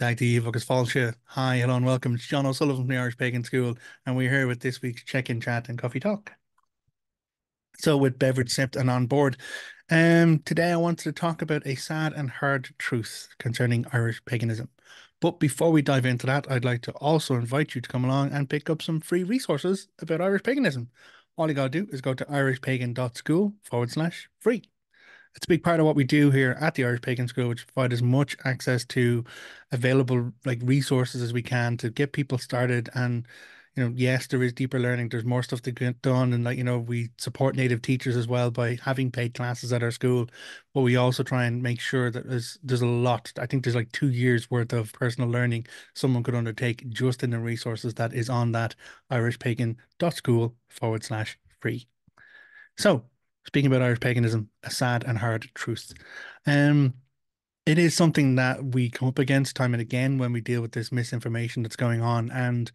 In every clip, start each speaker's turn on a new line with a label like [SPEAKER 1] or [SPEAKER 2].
[SPEAKER 1] Dag to Agus Fáilte. Hi, hello and welcome. It's John O'Sullivan from the Irish Pagan School, and we're here with this week's check-in chat and coffee talk. So with beverage sipped and on board. Today I wanted to talk about a sad and hard truth concerning Irish paganism. But before we dive into that, I'd like to also invite you to come along and pick up some free resources about Irish paganism. All you gotta do is go to irishpagan.school/free. It's a big part of what we do here at the Irish Pagan School, which provide as much access to available resources as we can to get people started. And yes, there is deeper learning. There's more stuff to get done, and we support native teachers as well by having paid classes at our school. But we also try and make sure that there's a lot. I think there's like 2 years worth of personal learning someone could undertake just in the resources that is on that irishpagan.school/free. So, speaking about Irish paganism, a sad and hard truth. Um, it is something that we come up against time and again when we deal with this misinformation that's going on. And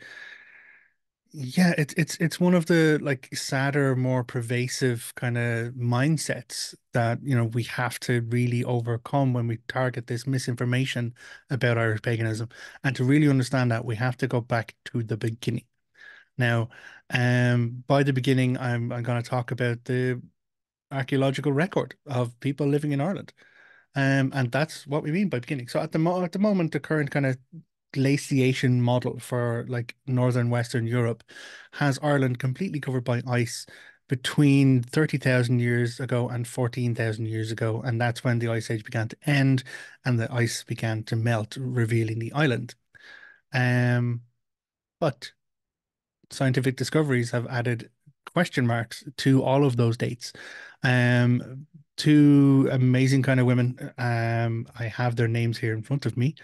[SPEAKER 1] yeah, it's one of the sadder, more pervasive kind of mindsets that, we have to really overcome when we target this misinformation about Irish paganism. And to really understand that, we have to go back to the beginning. Now, by the beginning, I'm going to talk about the archaeological record of people living in Ireland. And that's what we mean by beginning. So at the moment, the current kind of glaciation model for northern Western Europe has Ireland completely covered by ice between 30,000 years ago and 14,000 years ago. And that's when the ice age began to end and the ice began to melt, revealing the island. But scientific discoveries have added question marks to all of those dates. Two amazing kind of women. I have their names here in front of me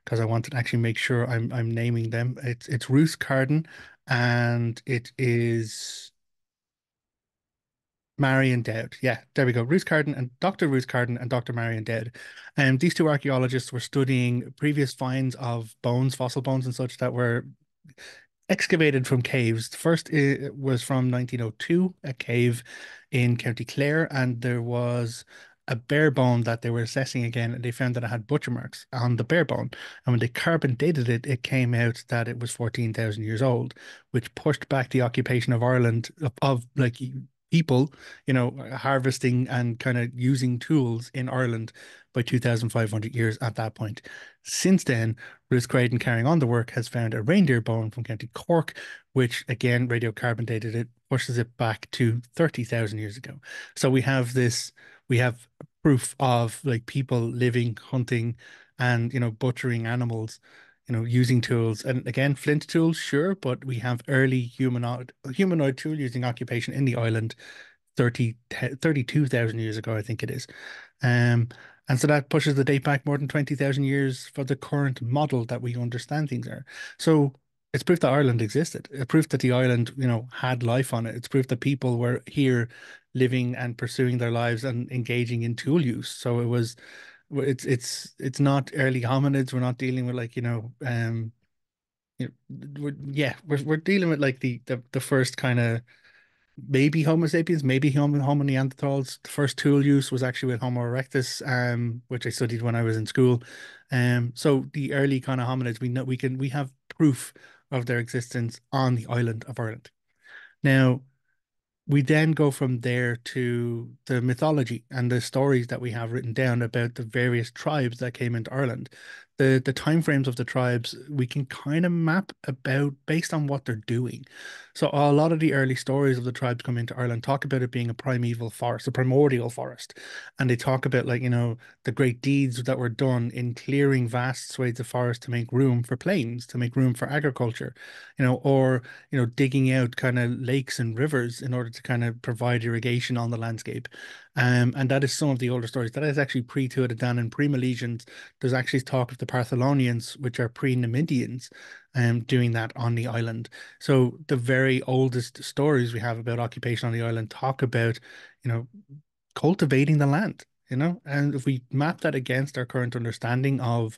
[SPEAKER 1] because I wanted to actually make sure I'm naming them. It's Ruth Carden and it is Marion Dowd. Yeah, there we go. Ruth Carden and Dr. Ruth Carden and Dr. Marion Dowd. And these two archaeologists were studying previous finds of bones, fossil bones and such that were excavated from caves. The first was from 1902, a cave in County Clare, and there was a bare bone that they were assessing again, and they found that it had butcher marks on the bare bone. And when they carbon dated it, it came out that it was 14,000 years old, which pushed back the occupation of Ireland of people, harvesting and kind of using tools in Ireland by 2,500 years at that point. Since then, Ruth Craden, carrying on the work, has found a reindeer bone from County Cork, which again radiocarbon dated it, pushes it back to 30,000 years ago. So we have proof of people living, hunting, and butchering animals, using tools. And again, flint tools, sure, but we have early humanoid tool using occupation in the island 32,000 years ago, I think it is. Um, and so that pushes the date back more than 20,000 years for the current model that we understand things are. So it's proof that Ireland existed. It's proof that the island, had life on it. It's proof that people were here living and pursuing their lives and engaging in tool use. So it's not early hominids. We're not dealing with we're dealing with the first kind of maybe Homo sapiens, maybe Homo neanderthals. The first tool use was actually with Homo erectus, which I studied when I was in school. So the early kind of hominids, we have proof of their existence on the island of Ireland. Now, we then go from there to the mythology and the stories that we have written down about the various tribes that came into Ireland. The time frames of the tribes we can kind of map about based on what they're doing. So a lot of the early stories of the tribes coming into Ireland talk about it being a primeval forest, a primordial forest. And they talk about the great deeds that were done in clearing vast swathes of forest to make room for plains, to make room for agriculture, or digging out kind of lakes and rivers in order to kind of provide irrigation on the landscape. And that is some of the older stories. That is actually pre-Tuatha Dan and pre-Milesians. There's actually talk of the Partholonians, which are pre-Numidians, doing that on the island. So the very oldest stories we have about occupation on the island talk about, cultivating the land, and if we map that against our current understanding of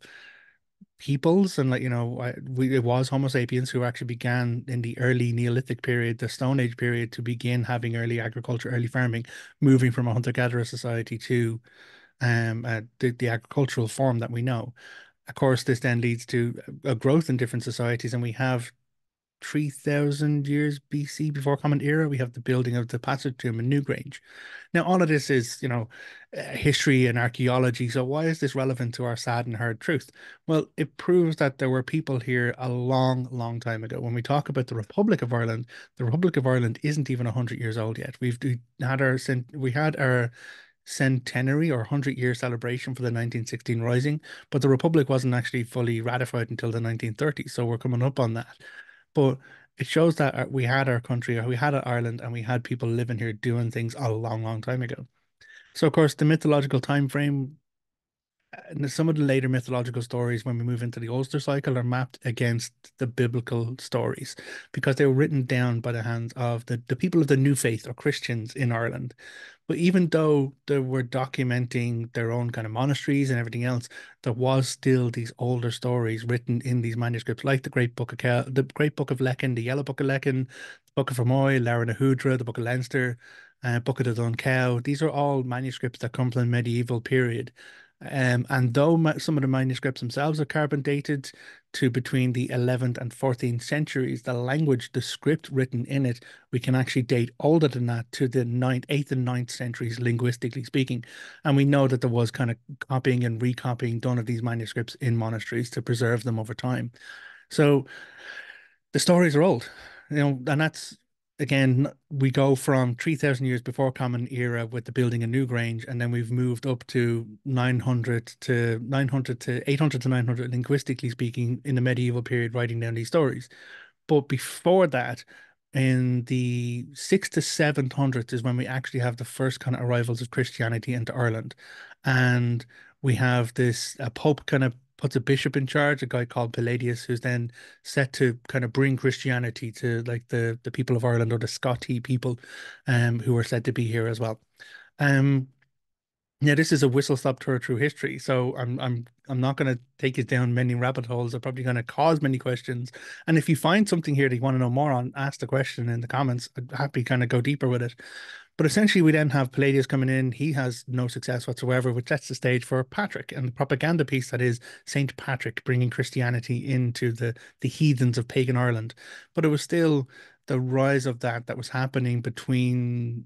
[SPEAKER 1] peoples and it was Homo sapiens who actually began in the early Neolithic period, the Stone Age period, to begin having early agriculture, early farming, moving from a hunter-gatherer society to the agricultural form that we know. Of course, this then leads to a growth in different societies, and we have 3,000 years BC before Common Era, we have the building of the Passage Tomb in Newgrange. Now, all of this is, history and archaeology. So, why is this relevant to our sad and hard truth? Well, it proves that there were people here a long, long time ago. When we talk about the Republic of Ireland isn't even 100 years old yet. We had our centenary or 100-year celebration for the 1916 Rising, but the Republic wasn't actually fully ratified until the 1930s. So we're coming up on that. But it shows that we had our country, or we had Ireland, and we had people living here doing things a long, long time ago. So, of course, the mythological time frame, and some of the later mythological stories, when we move into the Ulster cycle, are mapped against the biblical stories because they were written down by the hands of the people of the new faith or Christians in Ireland. But even though they were documenting their own kind of monasteries and everything else, there was still these older stories written in these manuscripts, like the Great Book of Lecan, the Yellow Book of Lecan, the Book of Fermoy, Lara na Hudra, the Book of Leinster, Book of the Dun Cow. These are all manuscripts that come from the medieval period. And though some of the manuscripts themselves are carbon dated to between the 11th and 14th centuries, the language, the script written in it, we can actually date older than that to the 8th and 9th centuries, linguistically speaking. And we know that there was kind of copying and recopying done of these manuscripts in monasteries to preserve them over time. So the stories are old, and that's again, we go from 3,000 years before Common Era with the building a new Grange, and then we've moved up to 900 to 800 to 900, linguistically speaking, in the medieval period, writing down these stories. But before that, in the 6th to 700s is when we actually have the first kind of arrivals of Christianity into Ireland. And we have this a Pope kind of puts a bishop in charge, a guy called Palladius, who's then set to kind of bring Christianity to like the people of Ireland or the Scotty people, who are said to be here as well. Um, yeah, this is a whistle-stop tour through history, so I'm not going to take you down many rabbit holes. I'm probably going to cause many questions. And if you find something here that you want to know more on, ask the question in the comments. I'm happy to kind of go deeper with it. But essentially, we then have Palladius coming in. He has no success whatsoever, which sets the stage for Patrick and the propaganda piece that is Saint Patrick bringing Christianity into the heathens of pagan Ireland. But it was still the rise of that was happening between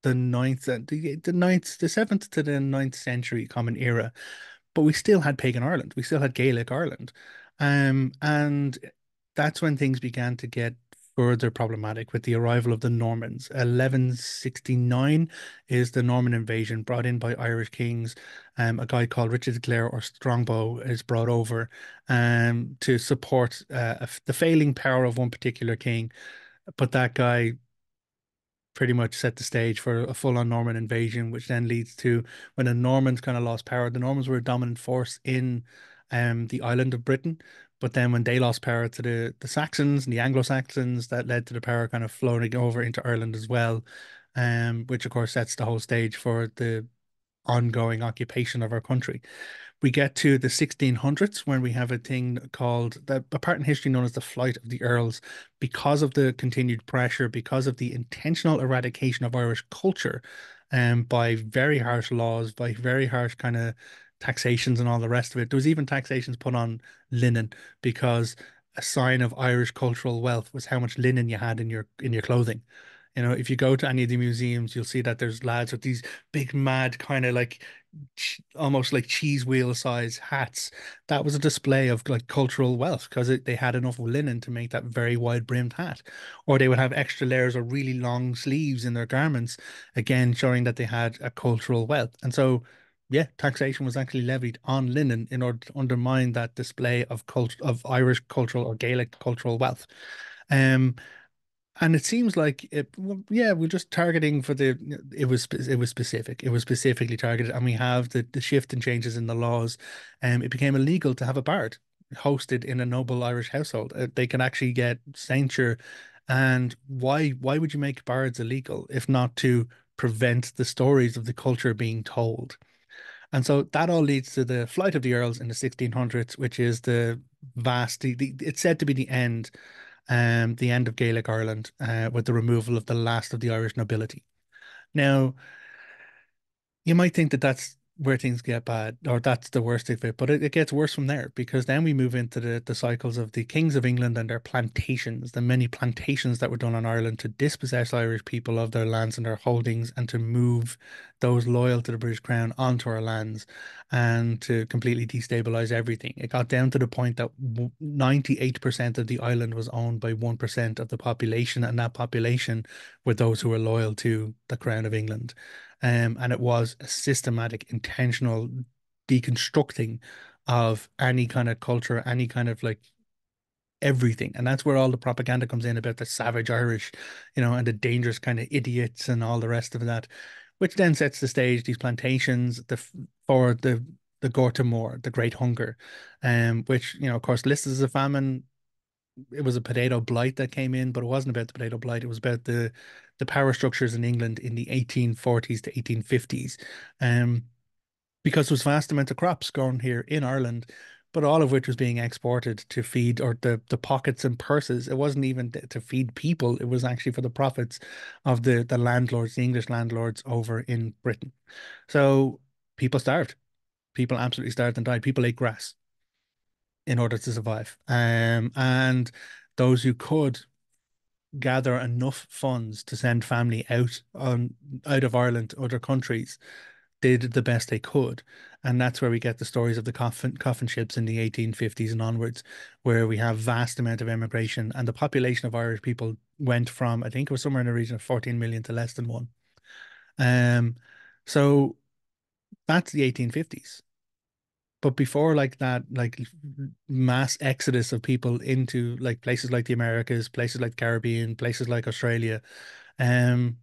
[SPEAKER 1] the ninth and the seventh to the ninth century Common Era, but we still had pagan Ireland. We still had Gaelic Ireland. And that's when things began to get further problematic with the arrival of the Normans. 1169 is the Norman invasion brought in by Irish kings. A guy called Richard de Clare or Strongbow is brought over to support the failing power of one particular king. But that guy pretty much set the stage for a full-on Norman invasion, which then leads to when the Normans kind of lost power. The Normans were a dominant force in the island of Britain, but then when they lost power to the Saxons and the Anglo-Saxons, that led to the power kind of flowing over into Ireland as well, which of course sets the whole stage for the ongoing occupation of our country. We get to the 1600s when we have a thing called a part in history known as the flight of the Earls, because of the continued pressure, because of the intentional eradication of Irish culture, by very harsh laws, by very harsh kind of taxations and all the rest of it. There was even taxations put on linen because a sign of Irish cultural wealth was how much linen you had in your clothing. If you go to any of the museums, you'll see that there's lads with these big, mad kind of like almost like cheese wheel size hats. That was a display of like cultural wealth because they had enough linen to make that very wide brimmed hat. Or they would have extra layers of really long sleeves in their garments, again showing that they had a cultural wealth. And so, yeah, taxation was actually levied on linen in order to undermine that display of Irish cultural or Gaelic cultural wealth. Um, and it seems like well, yeah, we're just targeting for it was specific. It was specifically targeted, and we have the shift and changes in the laws. It became illegal to have a bard hosted in a noble Irish household. They can actually get censure. And why would you make bards illegal if not to prevent the stories of the culture being told? And so that all leads to the flight of the Earls in the 1600s, which is it's said to be the end of Gaelic Ireland, with the removal of the last of the Irish nobility. Now, you might think that that's where things get bad, or that's the worst of it. But it gets worse from there because then we move into the cycles of the kings of England and their plantations, the many plantations that were done on Ireland to dispossess Irish people of their lands and their holdings and to move those loyal to the British Crown onto our lands and to completely destabilize everything. It got down to the point that 98% of the island was owned by 1% of the population, and that population were those who were loyal to the Crown of England. And it was a systematic, intentional deconstructing of any kind of culture, any kind of like everything. And that's where all the propaganda comes in about the savage Irish, and the dangerous kind of idiots and all the rest of that, which then sets the stage, these plantations, for the Gorta Mór, the Great Hunger, which, of course, listed as a famine. It was a potato blight that came in, but it wasn't about the potato blight. It was about the power structures in England in the 1840s to 1850s. Um, because there was vast amount of crops grown here in Ireland, but all of which was being exported to feed or the pockets and purses. It wasn't even to feed people. It was actually for the profits of the landlords, the English landlords over in Britain. So people starved. People absolutely starved and died. People ate grass in order to survive. And those who could gather enough funds to send family out of Ireland to other countries did the best they could. And that's where we get the stories of the coffin ships in the 1850s and onwards, where we have vast amount of immigration and the population of Irish people went from, I think it was somewhere in the region of 14 million to less than one. Um, so that's the 1850s. But before like that, like mass exodus of people into like places like the Americas, places like the Caribbean, places like Australia, um,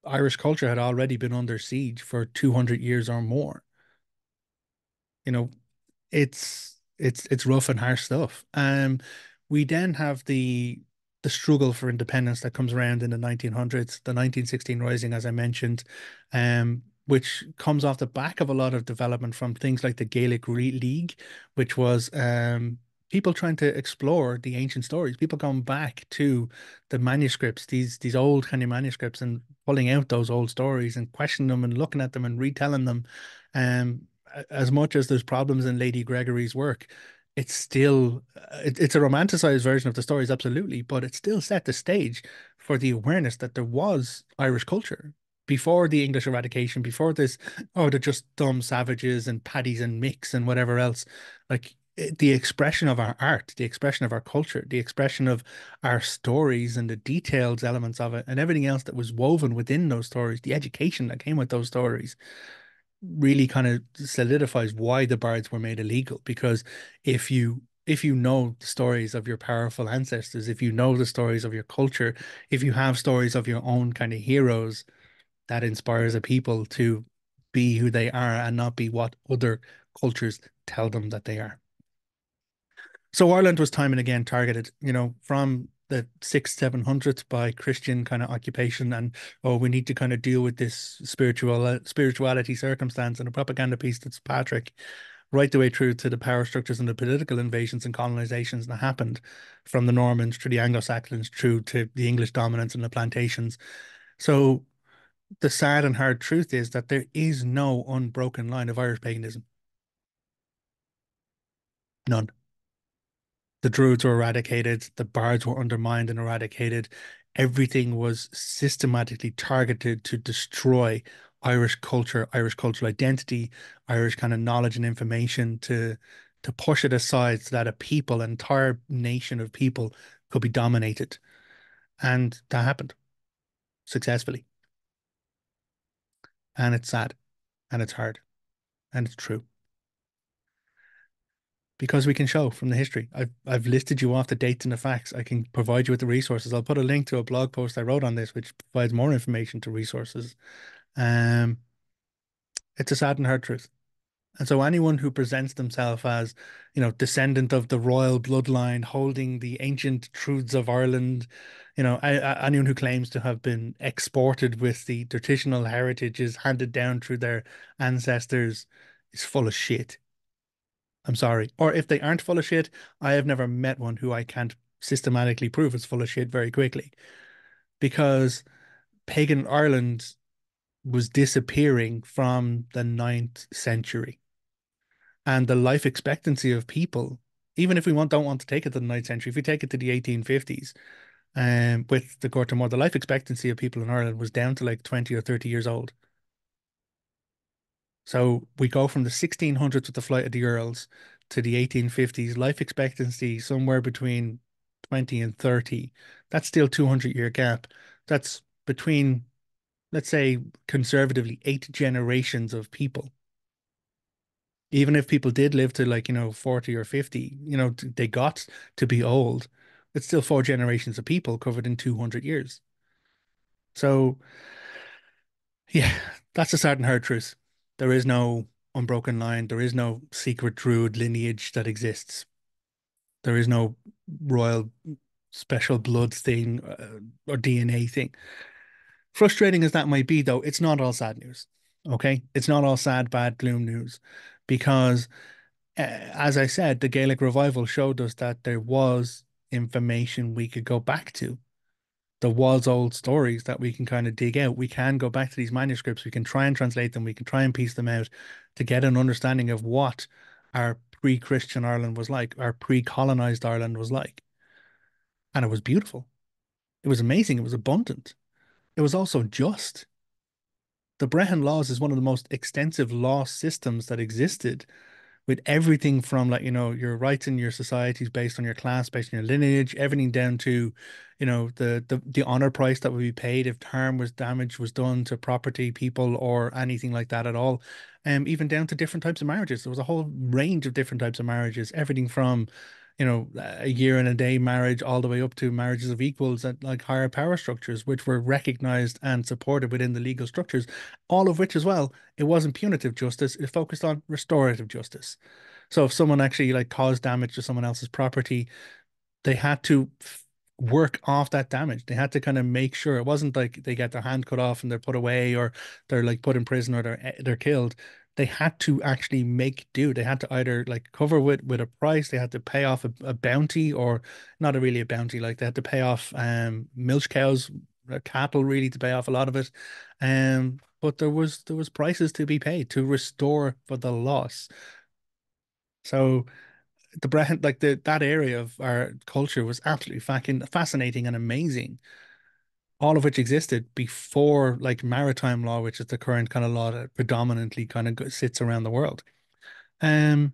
[SPEAKER 1] Irish culture had already been under siege for 200 years or more. You know, it's rough and harsh stuff. We then have the struggle for independence that comes around in the 1900s, the 1916 Rising, as I mentioned, which comes off the back of a lot of development from things like the Gaelic League, which was people trying to explore the ancient stories, people going back to the manuscripts, these old kind of manuscripts, and pulling out those old stories and questioning them and looking at them and retelling them. Um, as much as there's problems in Lady Gregory's work, it's still it's a romanticized version of the stories, absolutely, but it still set the stage for the awareness that there was Irish culture before the English eradication, before this, oh, they're just dumb savages and paddies and micks and whatever else. Like the expression of our art, the expression of our culture, the expression of our stories and the detailed elements of it, and everything else that was woven within those stories, the education that came with those stories really kind of solidifies why the bards were made illegal. Because if you know the stories of your powerful ancestors, if you know the stories of your culture, if you have stories of your own kind of heroes, that inspires a people to be who they are and not be what other cultures tell them that they are. So Ireland was time and again targeted, from the six, 700s by Christian kind of occupation, and oh, we need to kind of deal with this spirituality circumstance and a propaganda piece that's Patrick, right the way through to the power structures and the political invasions and colonizations that happened from the Normans through the Anglo-Saxons through to the English dominance and the plantations. So the sad and hard truth is that there is no unbroken line of Irish paganism. None. The Druids were eradicated, the bards were undermined and eradicated. Everything was systematically targeted to destroy Irish culture, Irish cultural identity, Irish kind of knowledge and information to push it aside so that a people, an entire nation of people could be dominated. And that happened successfully. And it's sad and it's hard and it's true. Because we can show from the history. I've listed you off the dates and the facts. I can provide you with the resources. I'll put a link to a blog post I wrote on this, which provides more information to resources. Um, it's a sad and hard truth. And so anyone who presents themselves as, descendant of the royal bloodline, holding the ancient truths of Ireland, anyone who claims to have been exported with the traditional heritages handed down through their ancestors is full of shit. I'm sorry. Or if they aren't full of shit, I have never met one who I can't systematically prove is full of shit very quickly. Because pagan Ireland was disappearing from the ninth century. And the life expectancy of people, even if we don't want to take it to the ninth century, if we take it to the 1850s, with the Gorta Mór, the life expectancy of people in Ireland was down to like 20 or 30 years old. So we go from the 1600s with the flight of the Earls to the 1850s, life expectancy somewhere between 20 and 30. That's still 200-year gap. That's between, let's say, conservatively, 8 generations of people. Even if people did live to like, 40 or 50, they got to be old. It's still 4 generations of people covered in 200 years. So, yeah, that's the sad and hard truth. There is no unbroken line. There is no secret druid lineage that exists. There is no royal special blood thing, or DNA thing. Frustrating as that might be, though, it's not all sad news. Okay? It's not all sad, bad, gloom news because as I said, the Gaelic revival showed us that there was information we could go back to. There was old stories that we can kind of dig out. We can go back to these manuscripts. We can try and translate them. We can try and piece them out to get an understanding of what our pre-Christian Ireland was like, our pre-colonized Ireland was like. And it was beautiful. It was amazing. It was abundant. It was also just. The Brehon laws is one of the most extensive law systems that existed with everything from like, your rights in your societies based on your class, based on your lineage, everything down to, the honor price that would be paid if harm was damage was done to property, people, or anything like that at all. Even down to different types of marriages. There was a whole range of different types of marriages, everything from, a year and a day marriage all the way up to marriages of equals at like higher power structures, which were recognized and supported within the legal structures, all of which as well, it wasn't punitive justice, it focused on restorative justice. So if someone actually like caused damage to someone else's property, they had to work off that damage. They had to kind of make sure it wasn't like they get their hand cut off and they're put away or they're like put in prison or they're killed. They had to actually make do. They had to either like cover with a price, they had to pay off a bounty or not really a bounty, like they had to pay off milch cows, cattle really to pay off a lot of it. But there was prices to be paid to restore for the loss. So the Brehon, like that area of our culture was absolutely fucking fascinating and amazing. All of which existed before like maritime law, which is the current kind of law that predominantly kind of sits around the world. Um,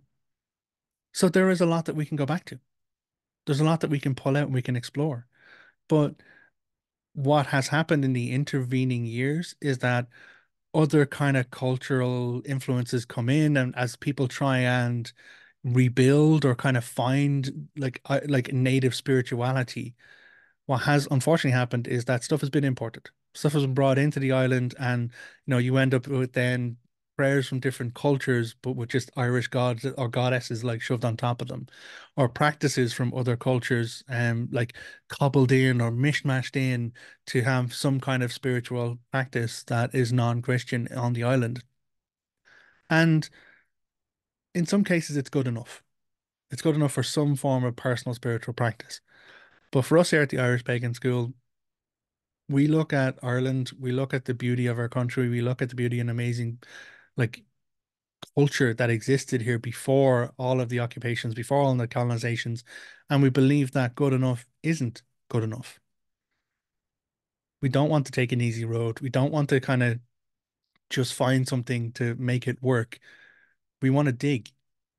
[SPEAKER 1] so there is a lot that we can go back to. There's a lot that we can pull out and we can explore. But what has happened in the intervening years is that other kind of cultural influences come in, and as people try and rebuild or kind of find like native spirituality, what has unfortunately happened is that stuff has been imported. Stuff has been brought into the island, and you end up with then prayers from different cultures, but with just Irish gods or goddesses like shoved on top of them, or practices from other cultures, like cobbled in or mishmashed in to have some kind of spiritual practice that is non-Christian on the island. And in some cases, it's good enough. It's good enough for some form of personal spiritual practice. But for us here at the Irish Pagan School, we look at Ireland, we look at the beauty of our country, we look at the beauty and amazing like culture that existed here before all of the occupations, before all the colonizations, and we believe that good enough isn't good enough. We don't want to take an easy road. We don't want to kind of just find something to make it work. We want to dig.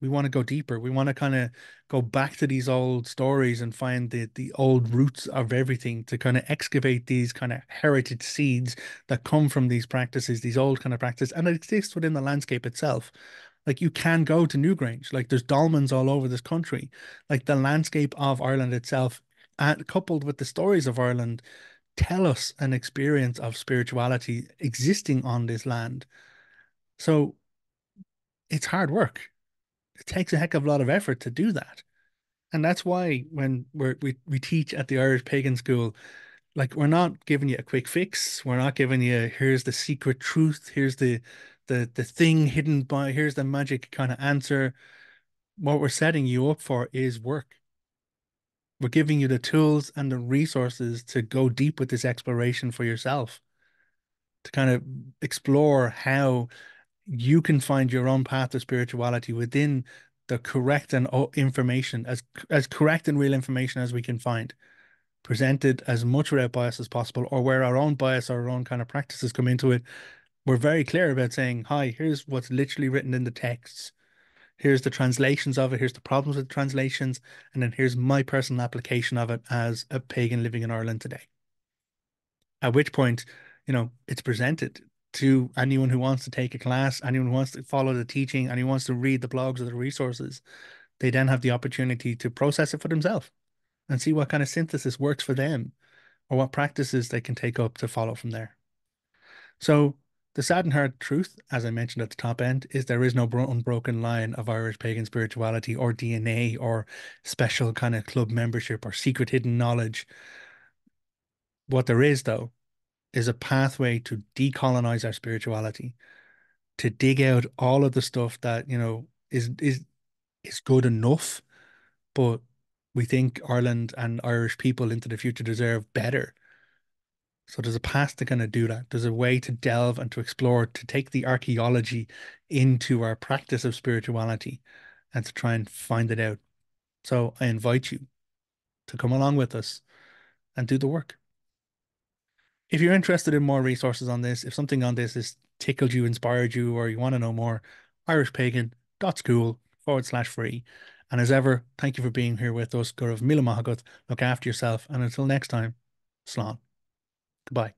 [SPEAKER 1] We want to go deeper. We want to kind of go back to these old stories and find the old roots of everything to kind of excavate these kind of heritage seeds that come from these practices, these old kind of practices, and it exists within the landscape itself. Like you can go to Newgrange, like there's dolmens all over this country. Like the landscape of Ireland itself, and coupled with the stories of Ireland, tell us an experience of spirituality existing on this land. So it's hard work. It takes a heck of a lot of effort to do that. And that's why when we teach at the Irish Pagan School, like we're not giving you a quick fix. We're not giving you here's the secret truth, here's the thing hidden by, here's the magic kind of answer. What we're setting you up for is work. We're giving you the tools and the resources to go deep with this exploration for yourself. to kind of explore how you can find your own path of spirituality within the correct and information, as correct and real information as we can find, presented as much without bias as possible, or where our own bias or our own kind of practices come into it. We're very clear about saying, hi, here's what's literally written in the texts. Here's the translations of it. Here's the problems with the translations. And then here's my personal application of it as a pagan living in Ireland today. At which point, it's presented to anyone who wants to take a class, anyone who wants to follow the teaching, anyone who wants to read the blogs or the resources. They then have the opportunity to process it for themselves and see what kind of synthesis works for them or what practices they can take up to follow from there. So the sad and hard truth, as I mentioned at the top end, is there is no unbroken line of Irish pagan spirituality or DNA or special kind of club membership or secret hidden knowledge. What there is, though, is a pathway to decolonize our spirituality, to dig out all of the stuff that, is good enough, but we think Ireland and Irish people into the future deserve better. So there's a path to kind of do that. There's a way to delve and to explore, to take the archaeology into our practice of spirituality and to try and find it out. So I invite you to come along with us and do the work. If you're interested in more resources on this, if something on this has tickled you, inspired you, or you want to know more, irishpagan.school/free. And as ever, thank you for being here with us. Gurav Mila Mahagat. Look after yourself. And until next time, Slán. Goodbye.